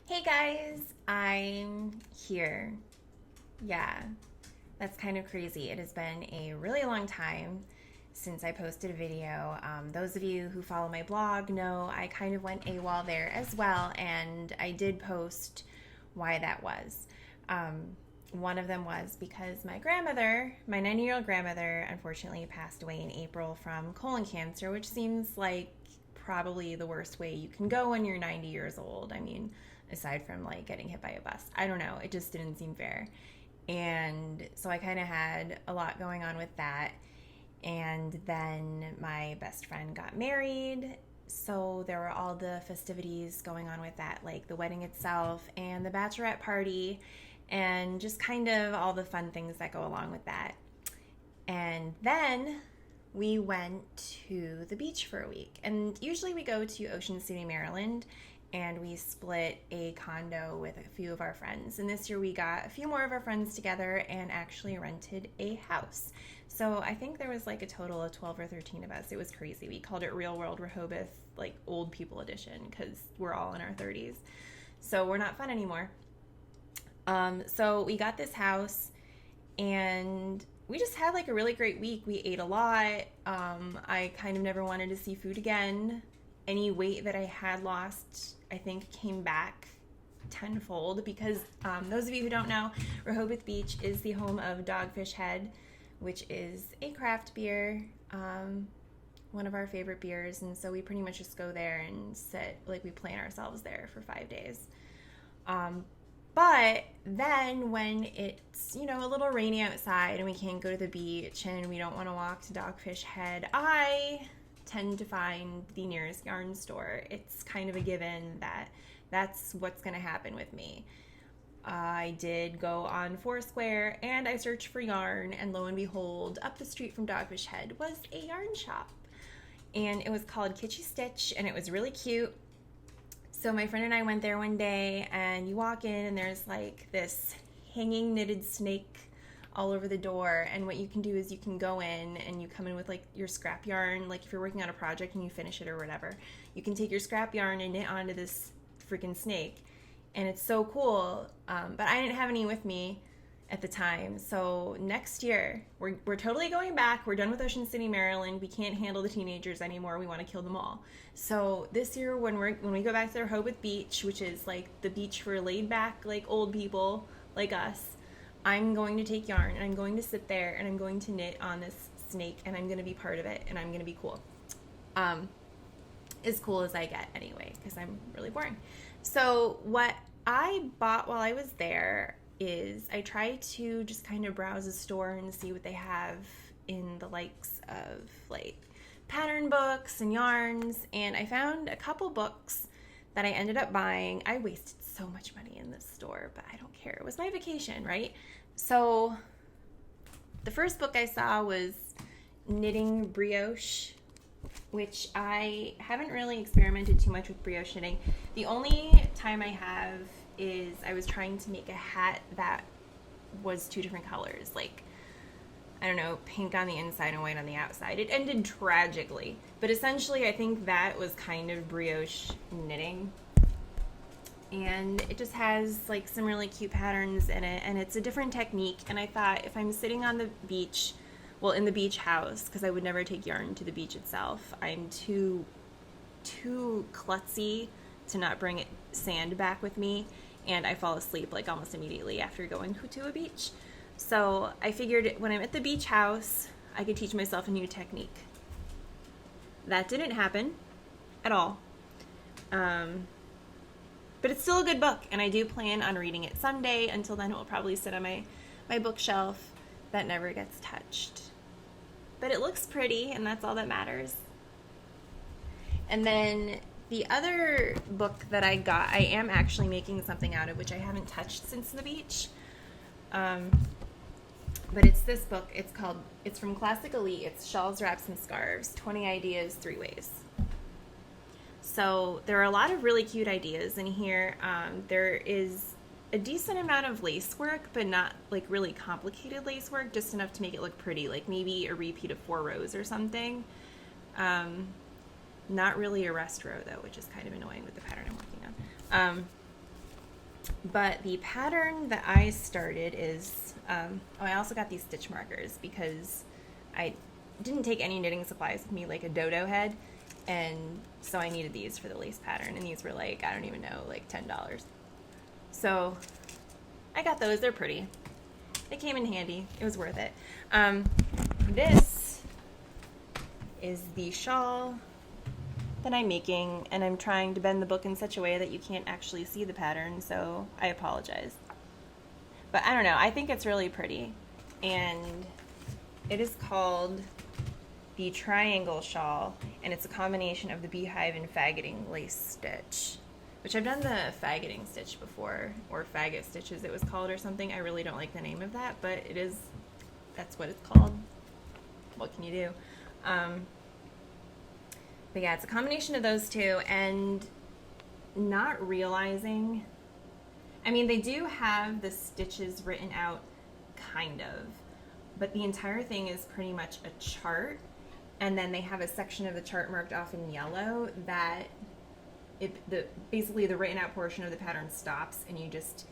Hey guys, I'm here. Yeah, that's kind of crazy. It has been a really long time since I posted a video. Those of you who follow my blog know I kind of went AWOL there as well, and I did post why that was. Um, One of them was because my grandmother, my 90-year-old grandmother, unfortunately passed away in April from colon cancer, which seems like probably the worst way you can go when you're 90 years old. I mean, aside from like getting hit by a bus. I don't know. It just didn't seem fair. And so I kind of had a lot going on with that. And then my best friend got married. So there were all the festivities going on with that, like the wedding itself and the bachelorette party, and just kind of all the fun things that go along with that. And then we went to the beach for a week. And usually we go to Ocean City, Maryland, and we split a condo with a few of our friends. And this year we got a few more of our friends together and actually rented a house. So I think there was like a total of 12 or 13 of us. It was crazy. We called it Real World Rehoboth, like old people edition, because we're all in our 30s. So we're not fun anymore. So we got this house and we just had like a really great week. We ate a lot. I kind of never wanted to see food again. Any weight that I had lost, I think, came back tenfold because those of you who don't know, Rehoboth Beach is the home of Dogfish Head, which is a craft beer, one of our favorite beers. And so we pretty much just go there and sit, like we plan ourselves there for 5 days. But then when it's, a little rainy outside and we can't go to the beach and we don't want to walk to Dogfish Head, I tend to find the nearest yarn store. It's kind of a given that that's what's going to happen with me. I did go on Foursquare and I searched for yarn, and lo and behold, up the street from Dogfish Head was a yarn shop. And it was called Kitschy Stitch, and it was really cute. So my friend and I went there one day, and you walk in and there's like this hanging knitted snake all over the door. And what you can do is you can go in and you come in with like your scrap yarn. Like if you're working on a project and you finish it or whatever, you can take your scrap yarn and knit onto this freaking snake. And it's so cool. But I didn't have any with me at the time. So next year, we're totally going back. We're done with Ocean City, Maryland. We can't handle the teenagers anymore. We want to kill them all. So this year, when we go back to Rehoboth Beach, which is like the beach for laid back, like old people like us, I'm going to take yarn and I'm going to sit there and I'm going to knit on this snake and I'm going to be part of it and I'm going to be cool. As cool as I get anyway, because I'm really boring. So what I bought while I was there is I try to just kind of browse a store and see what they have in the likes of like pattern books and yarns, and I found a couple books that I ended up buying. I wasted so much money in this store, but I don't care. It was my vacation, right? So the first book I saw was Knitting Brioche, which I haven't really experimented too much with brioche knitting. The only time I have is I was trying to make a hat that was 2 different colors, like, I don't know, pink on the inside and white on the outside. It ended tragically, but essentially I think that was kind of brioche knitting. And it just has like some really cute patterns in it, and it's a different technique. And I thought if I'm sitting on the beach, well, in the beach house, because I would never take yarn to the beach itself. I'm too klutzy to not bring sand back with me, and I fall asleep like almost immediately after going to a beach. So I figured when I'm at the beach house, I could teach myself a new technique. That didn't happen at all. But it's still a good book, and I do plan on reading it someday. Until then, it will probably sit on my bookshelf that never gets touched. But it looks pretty, and that's all that matters. And then the other book that I got, I am actually making something out of, which I haven't touched since the beach. But it's this book. It's from Classic Elite. It's Shawls, Wraps, and Scarves, 20 Ideas, 3 Ways. So there are a lot of really cute ideas in here. There is a decent amount of lace work, but not like really complicated lace work, just enough to make it look pretty, like maybe a repeat of 4 rows or something. Not really a rest row though, which is kind of annoying with the pattern I'm working on. But the pattern that I started is, I also got these stitch markers because I didn't take any knitting supplies with me, like a dodo head, and so I needed these for the lace pattern, and these were like, I don't even know, like $10. So I got those. They're pretty. They came in handy. It was worth it. This is the shawl that I'm making, and I'm trying to bend the book in such a way that you can't actually see the pattern, so I apologize. But I don't know, I think it's really pretty. And it is called the triangle shawl, and it's a combination of the beehive and faggoting lace stitch, which I've done the faggoting stitch before, or faggot stitches it was called or something. I really don't like the name of that, but it is, that's what it's called. What can you do? But yeah, it's a combination of those two, and not realizing, I mean, they do have the stitches written out, kind of, but the entire thing is pretty much a chart, and then they have a section of the chart marked off in yellow that basically the written out portion of the pattern stops, and you just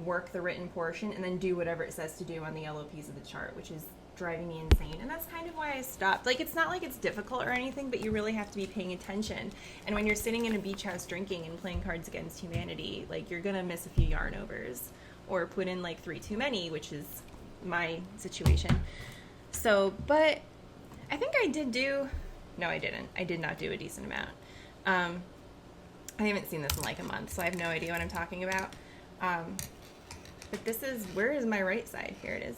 work the written portion and then do whatever it says to do on the yellow piece of the chart, which is driving me insane. And that's kind of why I stopped. Like, it's not like it's difficult or anything, but you really have to be paying attention. And when you're sitting in a beach house drinking and playing Cards Against Humanity, like, you're gonna miss a few yarn overs or put in like 3 too many, which is my situation. So, but I think I did do, no, I didn't. I did not do a decent amount. I haven't seen this in like a month, so I have no idea what I'm talking about. But this is, where is my right side? Here it is.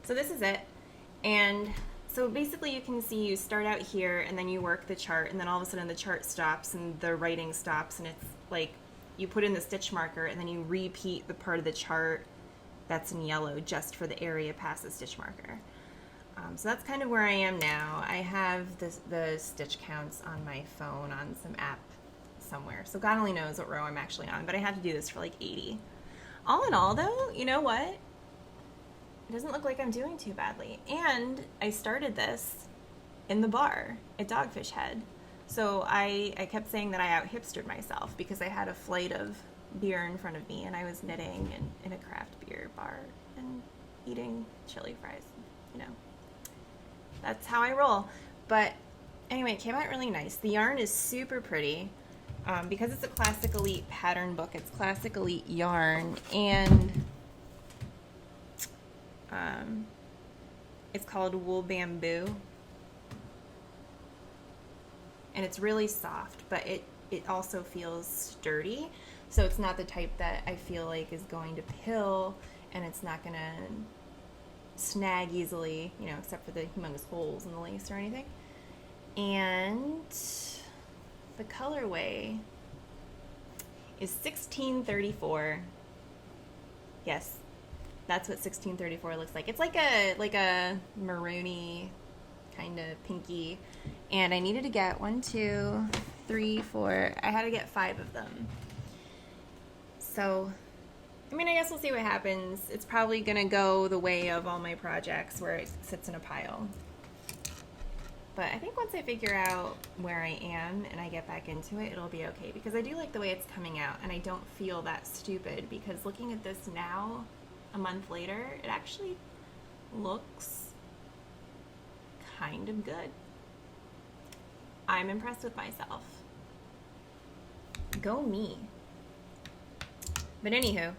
So this is it. And so basically you can see you start out here and then you work the chart, and then all of a sudden the chart stops and the writing stops, and it's like you put in the stitch marker and then you repeat the part of the chart that's in yellow just for the area past the stitch marker. So that's kind of where I am now. I have the stitch counts on my phone on some app somewhere, so God only knows what row I'm actually on, but I have to do this for like 80. All in all though, you know what? It doesn't look like I'm doing too badly. And I started this in the bar at Dogfish Head. So I kept saying that I out-hipstered myself because I had a flight of beer in front of me and I was knitting in a craft beer bar and eating chili fries, you know. That's how I roll. But anyway, it came out really nice. The yarn is super pretty. Because it's a Classic Elite pattern book, it's Classic Elite yarn, and it's called Wool Bamboo, and it's really soft, but it also feels sturdy, so it's not the type that I feel like is going to pill, and it's not going to snag easily, you know, except for the humongous holes in the lace or anything. And the colorway is 1634. Yes, that's what 1634 looks like. It's like a maroony, kind of pinky. And I needed to get 1, 2, 3, 4. I had to get 5 of them. So, I mean, I guess we'll see what happens. It's probably gonna go the way of all my projects where it sits in a pile. But I think once I figure out where I am and I get back into it, it'll be okay. Because I do like the way it's coming out, and I don't feel that stupid. Because looking at this now, a month later, it actually looks kind of good. I'm impressed with myself. Go me. But anywho,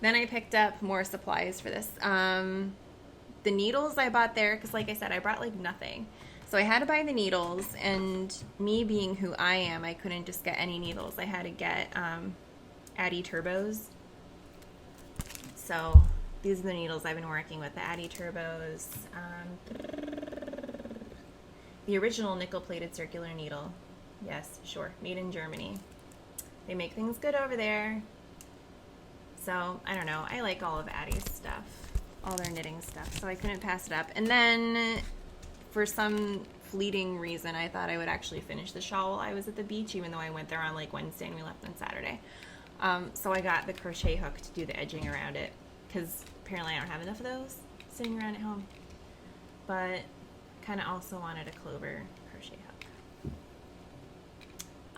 then I picked up more supplies for this. The needles I bought there, because like I said, I brought like nothing. So I had to buy the needles, and me being who I am, I couldn't just get any needles. I had to get Addy Turbos. So these are the needles I've been working with, the Addy Turbos. The original nickel-plated circular needle. Yes, sure, made in Germany. They make things good over there. So, I don't know, I like all of Addy's stuff, all their knitting stuff, so I couldn't pass it up. And then, for some fleeting reason, I thought I would actually finish the shawl while I was at the beach, even though I went there on like Wednesday and we left on Saturday. So I got the crochet hook to do the edging around it, because apparently I don't have enough of those sitting around at home. But kind of also wanted a clover crochet hook.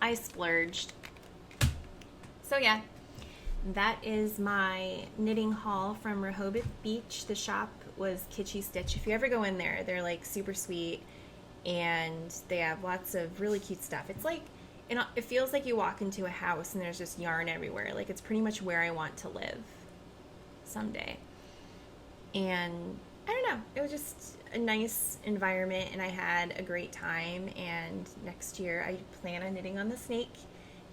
I splurged. So yeah, that is my knitting haul from Rehoboth Beach. The shop was Kitschy Stitch. If you ever go in there, they're like super sweet and they have lots of really cute stuff. It's like, it feels like you walk into a house and there's just yarn everywhere. Like it's pretty much where I want to live someday. And I don't know, it was just a nice environment and I had a great time. And next year I plan on knitting on the snake,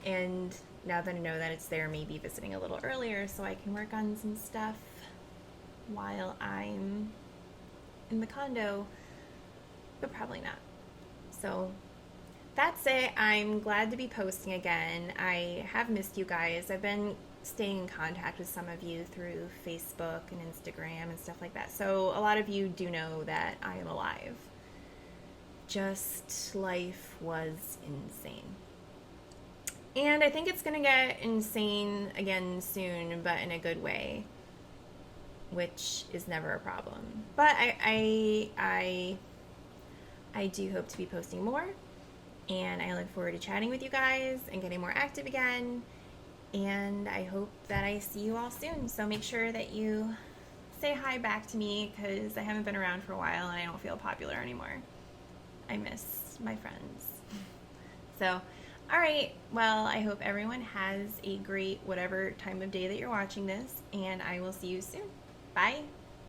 and now that I know that it's there, maybe visiting a little earlier so I can work on some stuff while I'm in the condo, but probably not. So that's it. I'm glad to be posting again. I have missed you guys. I've been staying in contact with some of you through Facebook and Instagram and stuff like that. So a lot of you do know that I am alive. Just life was insane. And I think it's going to get insane again soon, but in a good way, which is never a problem. But I do hope to be posting more, and I look forward to chatting with you guys and getting more active again. And I hope that I see you all soon. So make sure that you say hi back to me, because I haven't been around for a while and I don't feel popular anymore. I miss my friends. So, all right. Well, I hope everyone has a great whatever time of day that you're watching this, and I will see you soon. Bye.